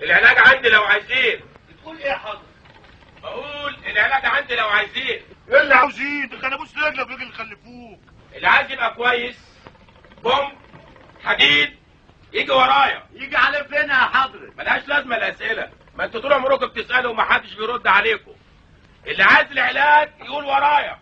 العلاج عندي لو عايزين. بتقول ايه يا حضرتك؟ بقول العلاج عندي لو عايزين. ايه اللي عاوزين؟ ده كان ابوس رجلك ويجي يخلفوك. اللي عايز يبقى كويس بوم حديد يجي ورايا. يجي على فين يا حضرتك؟ ملهاش لازمه الاسئله، ما انتوا طول عمركم بتسالوا ومحدش بيرد عليكم. اللي عايز العلاج يقول ورايا.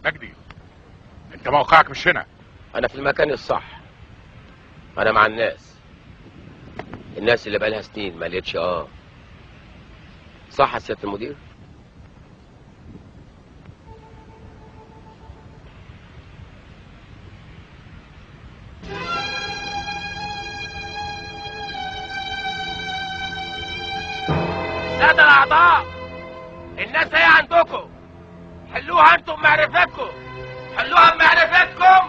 مجدي، انت موقعك مش هنا. انا في المكان الصح، انا مع الناس اللي بقالها سنين ما لقيتش. صح يا سيادة المدير؟ سادة الاعضاء، الناس هي عندكم، حلوها انتم بمعرفتكم، حلوها بمعرفتكم.